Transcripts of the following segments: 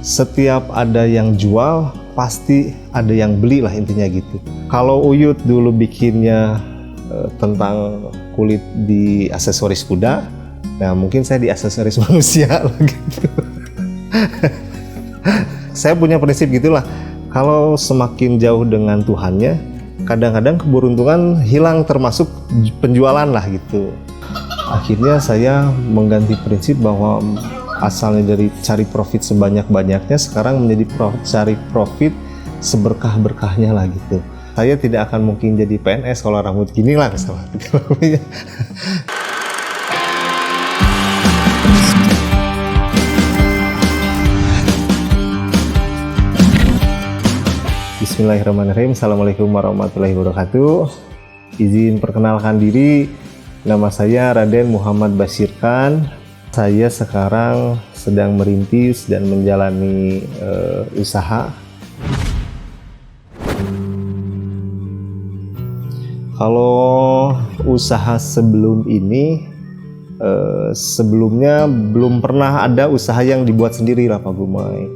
setiap ada yang jual pasti ada yang beli lah, intinya gitu. Kalau Uyut dulu bikinnya tentang kulit di aksesoris kuda, nah mungkin saya di aksesoris manusia lah gitu. Saya punya prinsip gitulah, kalau semakin jauh dengan Tuhannya, kadang-kadang keberuntungan hilang, termasuk penjualan lah gitu. Akhirnya saya mengganti prinsip bahwa asalnya dari cari profit sebanyak-banyaknya, sekarang menjadi cari profit seberkah-berkahnya lah gitu. Saya tidak akan mungkin jadi PNS kalau rambut gini lah misalnya. Bismillahirrahmanirrahim. Assalamualaikum warahmatullahi wabarakatuh. Izin perkenalkan diri, nama saya Raden Muhammad Bashir Khan. Saya sekarang sedang merintis dan menjalani usaha. Kalau usaha sebelum ini, sebelumnya belum pernah ada usaha yang dibuat sendiri lah Pak Gumai.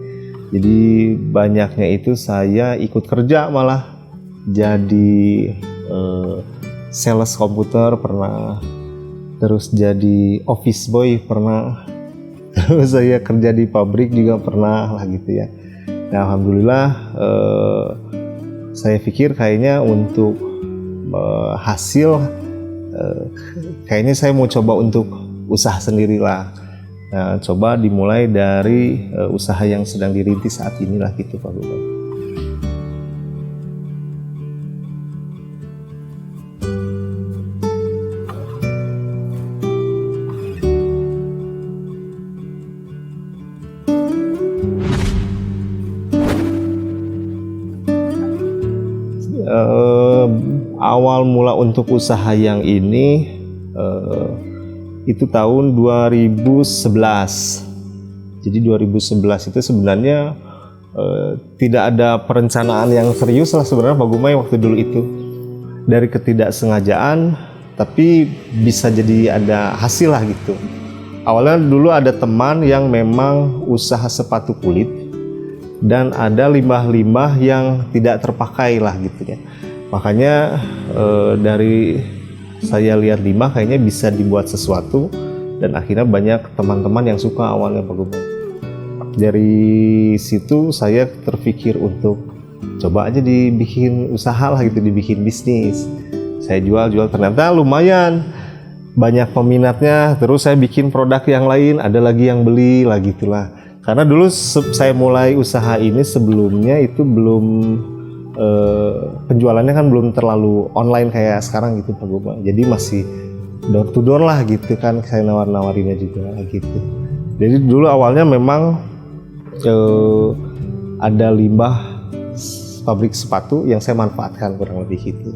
Jadi banyaknya itu saya ikut kerja, malah jadi sales komputer pernah, terus jadi office boy pernah, terus saya kerja di pabrik juga pernah lah gitu ya. Nah, alhamdulillah saya pikir kayaknya untuk hasil kayaknya saya mau coba untuk usaha sendiri lah. Nah, coba dimulai dari usaha yang sedang dirintis saat inilah gitu Pak Gubernur. Awal mula untuk usaha yang ini itu tahun 2011. Jadi 2011 itu sebenarnya tidak ada perencanaan yang serius lah sebenarnya Pak Gumai waktu dulu itu. Dari ketidaksengajaan, tapi bisa jadi ada hasil lah gitu. Awalnya dulu ada teman yang memang usaha sepatu kulit, dan ada limbah-limbah yang tidak terpakai lah gitu ya. Makanya dari saya lihat limbah kayaknya bisa dibuat sesuatu, dan akhirnya banyak teman-teman yang suka awalnya Pak Gubernur. Dari situ saya terpikir untuk coba aja dibikin usaha lah gitu, dibikin bisnis. Saya jual-jual, ternyata lumayan banyak peminatnya. Terus saya bikin produk yang lain, ada lagi yang beli lah gitulah. Karena dulu saya mulai usaha ini sebelumnya itu belum penjualannya kan belum terlalu online kayak sekarang gitu Pak Gubernur. Jadi masih door to door lah gitu kan, saya nawar-nawarinnya juga gitu. Jadi dulu awalnya memang ada limbah pabrik sepatu yang saya manfaatkan kurang lebih gitu.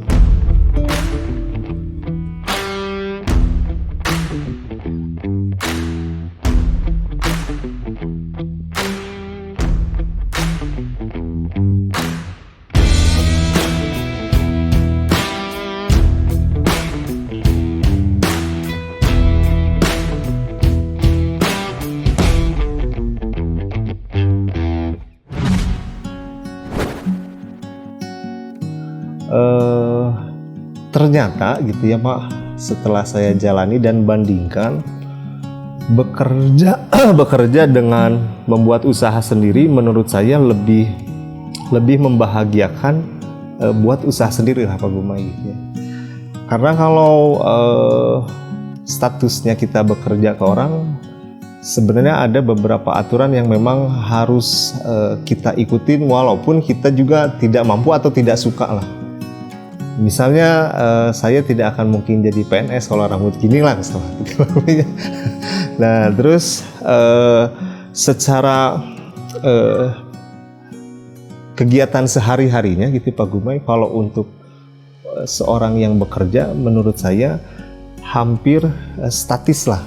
Ternyata gitu ya Pak, setelah saya jalani dan bandingkan, bekerja dengan membuat usaha sendiri menurut saya lebih membahagiakan buat usaha sendiri lah Pak Gumai gitu ya. Karena kalau statusnya kita bekerja ke orang, sebenarnya ada beberapa aturan yang memang harus kita ikutin walaupun kita juga tidak mampu atau tidak suka lah. Misalnya saya tidak akan mungkin jadi PNS kalau rambut gini lah misalnya. Nah terus secara kegiatan sehari-harinya gitu Pak Gumai, kalau untuk seorang yang bekerja menurut saya hampir statis lah.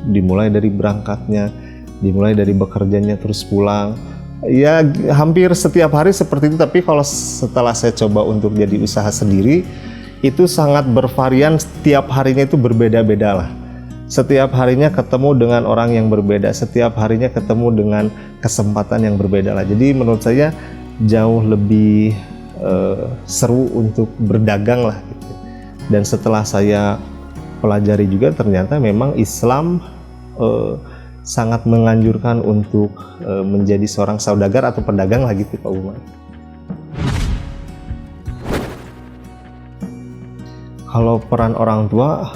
Dimulai dari berangkatnya, dimulai dari bekerjanya terus pulang. Ya hampir setiap hari seperti itu, tapi kalau setelah saya coba untuk jadi usaha sendiri itu sangat bervarian, setiap harinya itu berbeda-beda lah. Setiap harinya ketemu dengan orang yang berbeda, setiap harinya ketemu dengan kesempatan yang berbeda lah. Jadi menurut saya jauh lebih seru untuk berdagang lah gitu. Dan setelah saya pelajari juga ternyata memang Islam sangat menganjurkan untuk menjadi seorang saudagar atau pedagang lah gitu Pak Umar. Kalau peran orang tua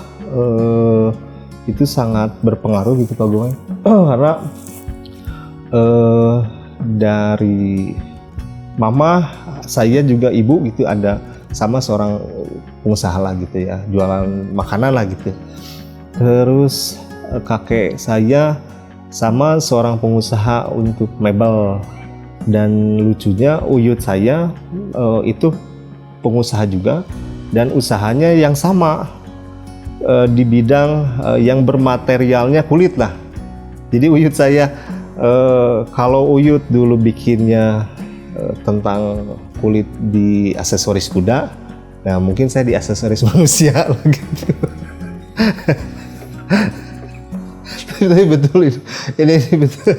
itu sangat berpengaruh gitu Pak Umar. Karena dari mama, saya juga ibu gitu ada sama seorang pengusaha lah gitu ya, jualan makanan lah gitu. Terus kakek saya sama seorang pengusaha untuk mebel, dan lucunya uyut saya itu pengusaha juga dan usahanya yang sama di bidang yang bermaterialnya kulit lah. Jadi uyut saya kalau uyut dulu bikinnya tentang kulit di aksesoris kuda, nah mungkin saya di aksesoris manusia gitu. Tapi betul ini betul.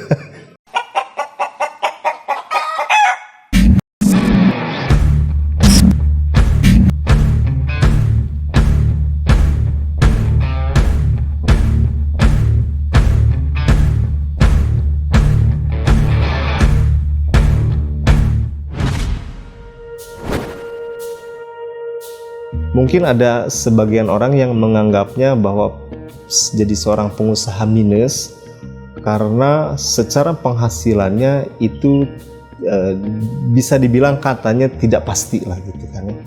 Mungkin ada sebagian orang yang menganggapnya bahwa jadi seorang pengusaha minus karena secara penghasilannya itu bisa dibilang katanya tidak pasti lah gitu kan ya.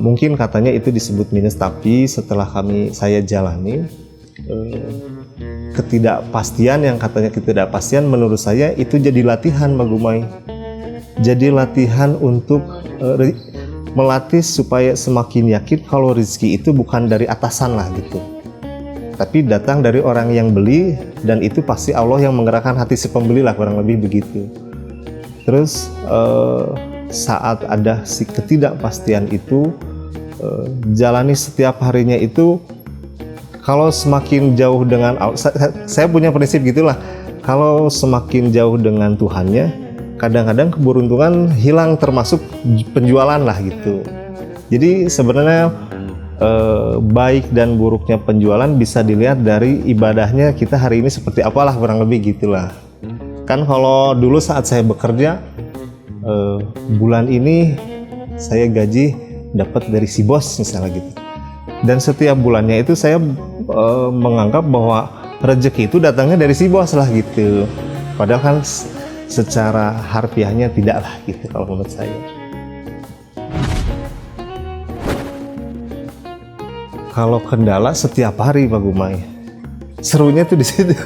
Mungkin katanya itu disebut minus, tapi setelah saya jalani ketidakpastian yang katanya ketidakpastian, menurut saya itu jadi latihan Mbak Gumai. Jadi latihan untuk melatih supaya semakin yakin kalau rezeki itu bukan dari atasan lah gitu, tapi datang dari orang yang beli, dan itu pasti Allah yang menggerakkan hati si pembeli lah, kurang lebih begitu. Terus saat ada si ketidakpastian itu, jalani setiap harinya itu, kalau semakin jauh dengan saya punya prinsip gitulah, kalau semakin jauh dengan Tuhannya, kadang-kadang keberuntungan hilang, termasuk penjualan lah gitu. Jadi sebenarnya baik dan buruknya penjualan bisa dilihat dari ibadahnya kita hari ini seperti apalah, kurang lebih gitulah. Kan kalau dulu saat saya bekerja, bulan ini saya gaji dapat dari si bos misalnya gitu. Dan setiap bulannya itu saya menganggap bahwa rezeki itu datangnya dari si bos lah gitu. Padahal kan secara harfiahnya tidak lah gitu kalau menurut saya. Kalau kendala setiap hari Pak Gumai, serunya tuh di situ.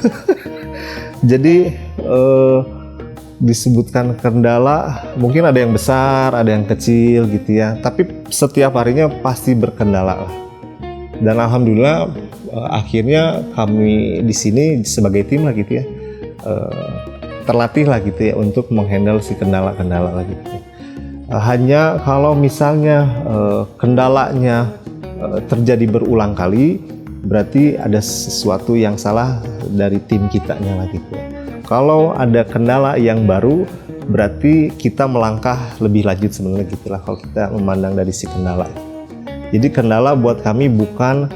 Jadi disebutkan kendala, mungkin ada yang besar, ada yang kecil gitu ya. Tapi setiap harinya pasti berkendala lah. Dan alhamdulillah akhirnya kami di sini sebagai tim lah gitu ya. Terlatih lah gitu ya untuk menghandle si kendala-kendala lagi. Hanya kalau misalnya kendalanya terjadi berulang kali, berarti ada sesuatu yang salah dari tim kitanya lah gitu. Kalau ada kendala yang baru, berarti kita melangkah lebih lanjut sebenarnya gitulah kalau kita memandang dari si kendala. Jadi kendala buat kami bukan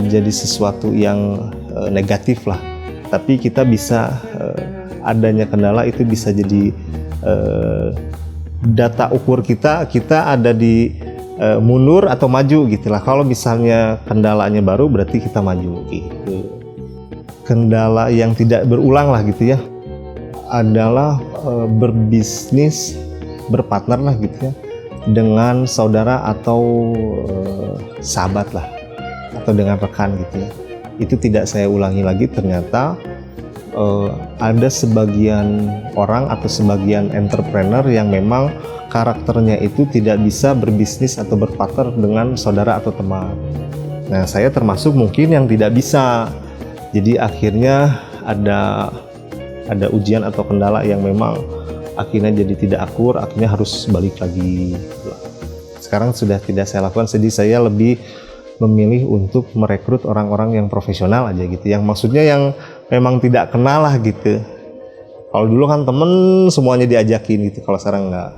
jadi sesuatu yang negatif lah. Tapi kita bisa adanya kendala itu bisa jadi data ukur kita ada di mundur atau maju gitulah. Kalau misalnya kendalanya baru, berarti kita maju gitu. Kendala yang tidak berulang lah gitu ya adalah berbisnis, berpartner lah gitu ya dengan saudara atau sahabat lah, atau dengan rekan gitu ya. Itu tidak saya ulangi lagi, ternyata ada sebagian orang atau sebagian entrepreneur yang memang karakternya itu tidak bisa berbisnis atau berpartner dengan saudara atau teman. Nah, saya termasuk mungkin yang tidak bisa. Jadi akhirnya ada ujian atau kendala yang memang akhirnya jadi tidak akur, akhirnya harus balik lagi. Sekarang sudah tidak saya lakukan, jadi saya lebih memilih untuk merekrut orang-orang yang profesional aja gitu, yang maksudnya yang memang tidak kenal lah gitu. Kalau dulu kan temen semuanya diajakin gitu, kalau sekarang enggak.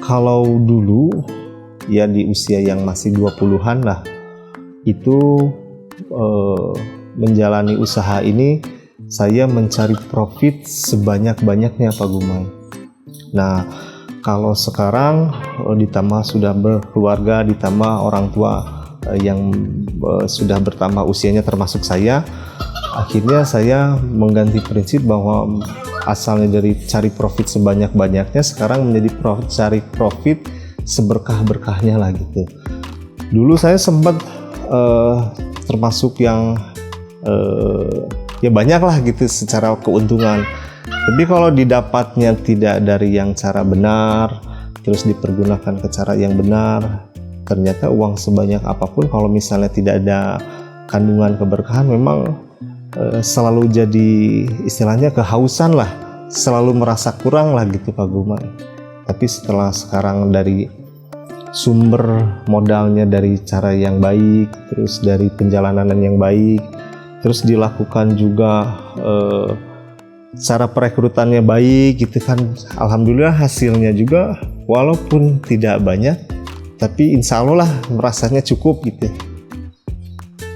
Kalau dulu ya di usia yang masih 20-an lah, itu menjalani usaha ini saya mencari profit sebanyak-banyaknya Pak Gumai. Nah, kalau sekarang ditambah sudah berkeluarga, ditambah orang tua yang sudah bertambah usianya termasuk saya, akhirnya saya mengganti prinsip bahwa asalnya dari cari profit sebanyak-banyaknya, sekarang menjadi cari profit seberkah-berkahnya lah gitu. Dulu saya sempat termasuk yang ya banyak lah gitu secara keuntungan. Tapi kalau didapatnya tidak dari yang cara benar, terus dipergunakan ke cara yang benar, ternyata uang sebanyak apapun kalau misalnya tidak ada kandungan keberkahan, memang selalu jadi istilahnya kehausan lah, selalu merasa kurang lah gitu Pak Gumai. Tapi setelah sekarang dari sumber modalnya dari cara yang baik, terus dari penjalanan yang baik, terus dilakukan juga cara perekrutannya baik gitu kan, alhamdulillah hasilnya juga walaupun tidak banyak, tapi insya Allah lah merasanya cukup gitu.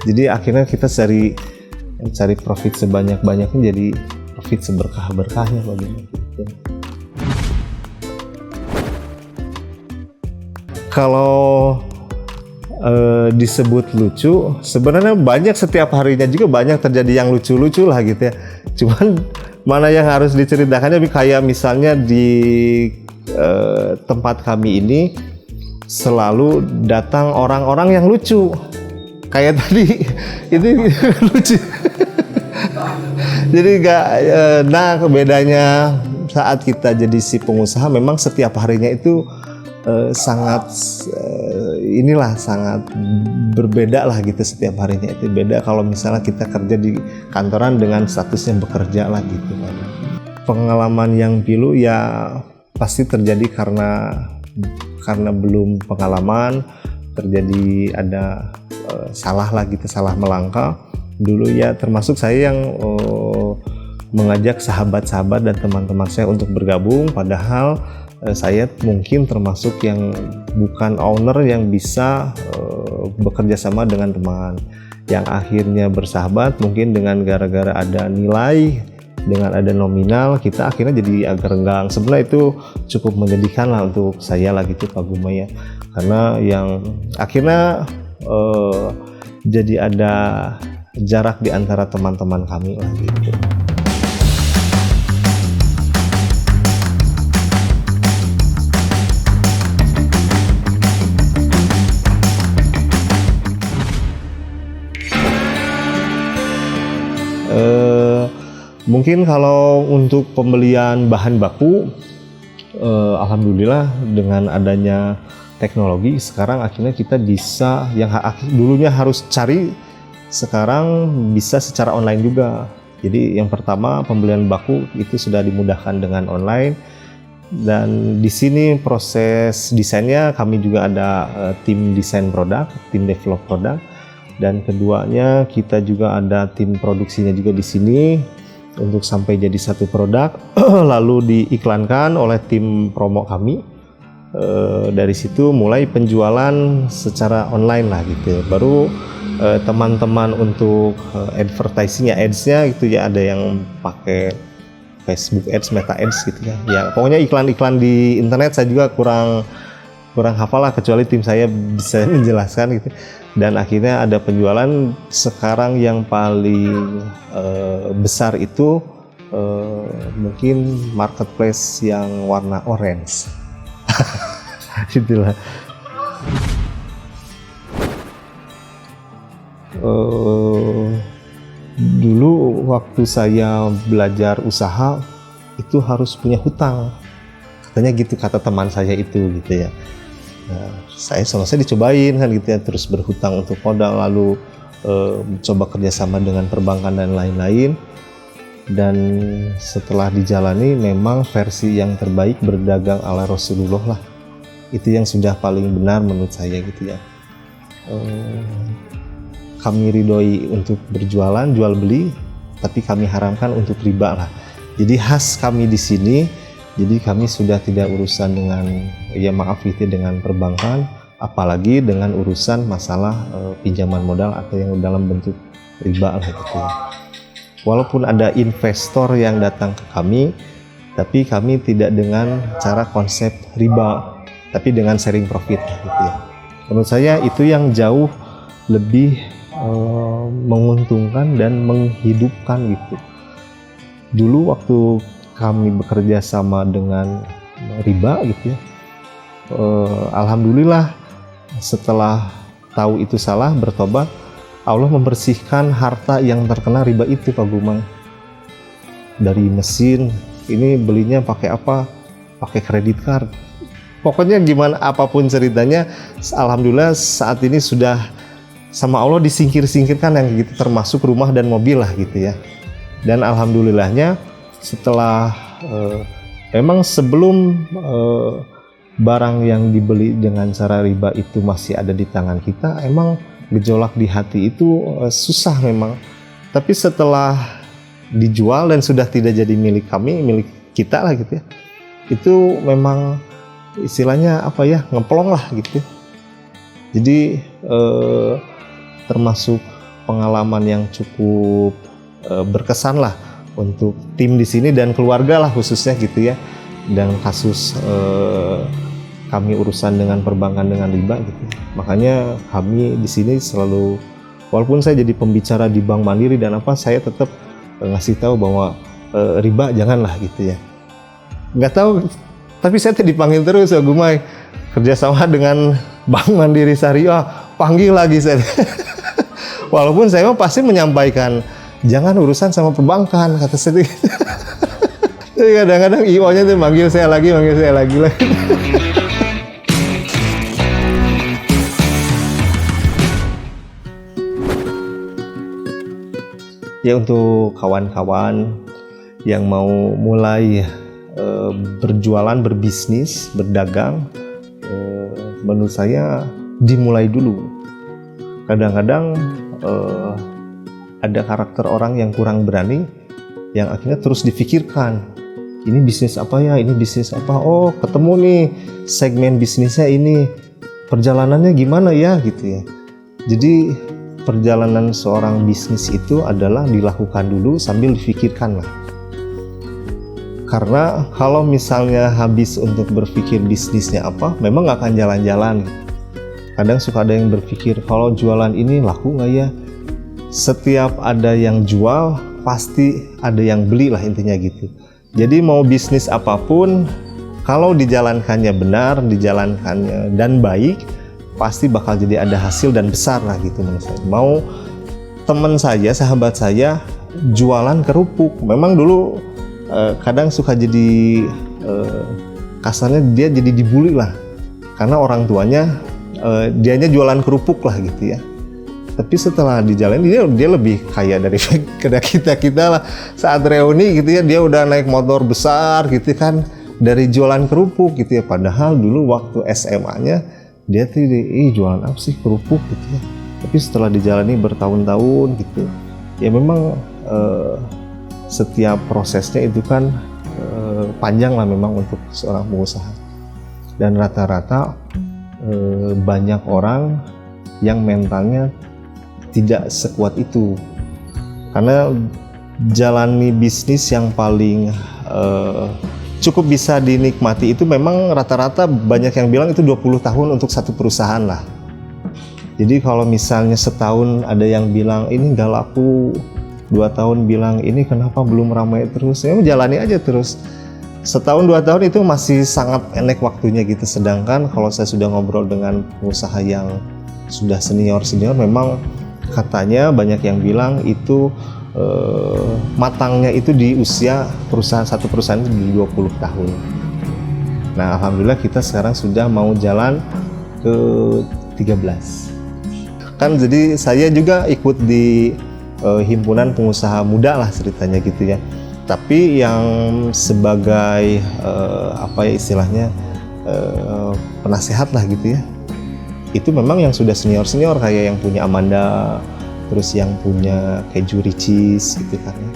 Jadi akhirnya kita cari profit sebanyak-banyaknya, jadi profit seberkah-berkahnya bagaimana gitu. Kalau disebut lucu, sebenarnya banyak, setiap harinya juga banyak terjadi yang lucu-lucu lah gitu ya. Cuman mana yang harus diceritakannya, kayak misalnya di tempat kami ini selalu datang orang-orang yang lucu. Kayak tadi itu lucu. Jadi nah bedanya saat kita jadi si pengusaha, memang setiap harinya itu sangat berbeda lah gitu, setiap harinya itu beda. Kalau misalnya kita kerja di kantoran dengan statusnya bekerja lah gitu. Pengalaman yang pilu ya pasti terjadi karena belum pengalaman, terjadi ada salah lah gitu, salah melangkah. Dulu ya termasuk saya yang mengajak sahabat-sahabat dan teman-teman saya untuk bergabung, padahal saya mungkin termasuk yang bukan owner yang bisa bekerja sama dengan teman, yang akhirnya bersahabat mungkin dengan gara-gara ada nilai, dengan ada nominal, kita akhirnya jadi agak renggang. Sebenarnya itu cukup menyedihkan lah untuk saya lah gitu Pak Gumai ya, karena yang akhirnya jadi ada jarak di antara teman-teman kami lah gitu. Mungkin kalau untuk pembelian bahan baku, alhamdulillah dengan adanya teknologi sekarang akhirnya kita bisa, yang dulunya harus cari, sekarang bisa secara online juga. Jadi yang pertama, pembelian baku itu sudah dimudahkan dengan online, dan di sini proses desainnya kami juga ada tim desain produk, tim develop produk, dan keduanya kita juga ada tim produksinya juga di sini untuk sampai jadi satu produk lalu diiklankan oleh tim promo kami. Dari situ mulai penjualan secara online lah gitu. Baru teman-teman untuk advertisingnya, ads-nya gitu ya, ada yang pakai Facebook Ads, Meta Ads gitu ya. Ya pokoknya iklan-iklan di internet saya juga kurang hafal lah, kecuali tim saya bisa menjelaskan gitu. Dan akhirnya ada penjualan. Sekarang yang paling besar itu mungkin marketplace yang warna orange. Itulah. Dulu waktu saya belajar usaha itu harus punya hutang. katanya gitu kata teman saya itu gitu ya. Nah, saya dicobain kan gitu ya, terus berhutang untuk modal, lalu coba kerjasama dengan perbankan dan lain-lain. Dan setelah dijalani memang versi yang terbaik berdagang ala Rasulullah lah, itu yang sudah paling benar menurut saya gitu ya. Kami ridhoi untuk berjualan, jual beli, tapi kami haramkan untuk riba lah. Jadi khas kami di sini, jadi kami sudah tidak urusan dengan, ya maaf gitu, dengan perbankan, apalagi dengan urusan masalah pinjaman modal atau yang dalam bentuk riba lah gitu ya. Walaupun ada investor yang datang ke kami, tapi kami tidak dengan cara konsep riba, tapi dengan sharing profit gitu ya. Menurut saya itu yang jauh lebih menguntungkan dan menghidupkan gitu. Dulu waktu kami bekerja sama dengan riba gitu ya, alhamdulillah setelah tahu itu salah, bertobat, Allah membersihkan harta yang terkena riba itu Pak Gumang. Dari mesin, ini belinya pakai apa? Pakai kredit card. Pokoknya gimana apapun ceritanya, alhamdulillah saat ini sudah sama Allah disingkirkan yang gitu, termasuk rumah dan mobil lah gitu ya. Dan alhamdulillahnya setelah memang sebelum barang yang dibeli dengan cara riba itu masih ada di tangan kita, emang gejolak di hati itu susah memang. Tapi setelah dijual dan sudah tidak jadi milik kami, milik kita lah gitu ya, itu memang istilahnya apa ya, ngeplong lah gitu. Jadi termasuk pengalaman yang cukup berkesan lah untuk tim di sini dan keluarga lah khususnya gitu ya. Dan kasus kami urusan dengan perbankan dengan riba gitu. Makanya kami di sini selalu, walaupun saya jadi pembicara di Bank Mandiri dan apa, saya tetap ngasih tahu bahwa riba janganlah gitu ya. Nggak tahu, tapi saya dipanggil terus ya Gumai, kerjasama dengan Bank Mandiri Syariah, panggil lagi saya. Walaupun saya pasti menyampaikan jangan urusan sama perbankan, kata saya. Jadi kadang-kadang IO-nya tuh manggil saya lagi. Ya untuk kawan-kawan yang mau mulai berjualan, berbisnis, berdagang, menurut saya dimulai dulu. Kadang-kadang ada karakter orang yang kurang berani, yang akhirnya terus difikirkan, ini bisnis apa ya, ini bisnis apa, oh ketemu nih segmen bisnisnya ini, perjalanannya gimana ya gitu ya. Jadi perjalanan seorang bisnis itu adalah dilakukan dulu sambil difikirkan lah. Karena kalau misalnya habis untuk berpikir bisnisnya apa, memang nggak akan jalan-jalan. Kadang suka ada yang berpikir, kalau jualan ini laku nggak ya? Setiap ada yang jual, pasti ada yang beli lah intinya gitu. Jadi mau bisnis apapun, kalau dijalankannya benar, dijalankannya dan baik, pasti bakal jadi ada hasil dan besar lah gitu menurut saya. Mau teman saya, sahabat saya jualan kerupuk, memang dulu kadang suka jadi kasarnya dia jadi dibully lah, karena orang tuanya dianya jualan kerupuk lah gitu ya. Tapi setelah dijalani dia lebih kaya dari kita lah. Saat reuni gitu ya, dia udah naik motor besar gitu kan, dari jualan kerupuk gitu ya. Padahal dulu waktu SMA-nya dia tuh jualan apa sih, kerupuk gitu ya. Tapi setelah dijalani bertahun-tahun gitu ya, memang setiap prosesnya itu kan panjang lah memang untuk seorang pengusaha. Dan rata-rata banyak orang yang mentalnya tidak sekuat itu, karena jalani bisnis yang paling cukup bisa dinikmati itu memang rata-rata banyak yang bilang itu 20 tahun untuk satu perusahaan lah. Jadi kalau misalnya setahun ada yang bilang ini nggak laku, 2 tahun bilang ini kenapa belum ramai terus, ya jalani aja terus. Setahun 2 tahun itu masih sangat pendek waktunya gitu. Sedangkan kalau saya sudah ngobrol dengan pengusaha yang sudah senior memang katanya banyak yang bilang itu matangnya itu di usia satu perusahaan itu di 20 tahun. Nah, alhamdulillah kita sekarang sudah mau jalan ke 13. Kan jadi saya juga ikut di himpunan pengusaha muda lah ceritanya gitu ya. Tapi yang sebagai apa ya istilahnya penasehat lah gitu ya. Itu memang yang sudah senior-senior kayak yang punya Amanda, terus yang punya Keju Ricis gitu kan ya.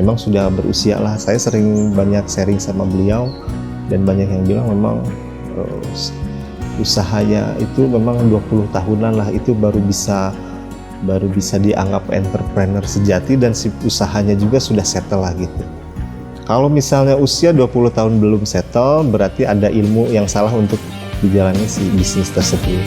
Memang sudah berusia lah. Saya sering banyak sharing sama beliau dan banyak yang bilang memang usahanya itu memang 20 tahunan lah itu baru bisa dianggap entrepreneur sejati dan si usahanya juga sudah settle lah gitu. Kalau misalnya usia 20 tahun belum settle berarti ada ilmu yang salah untuk dijalani si bisnis tersebut.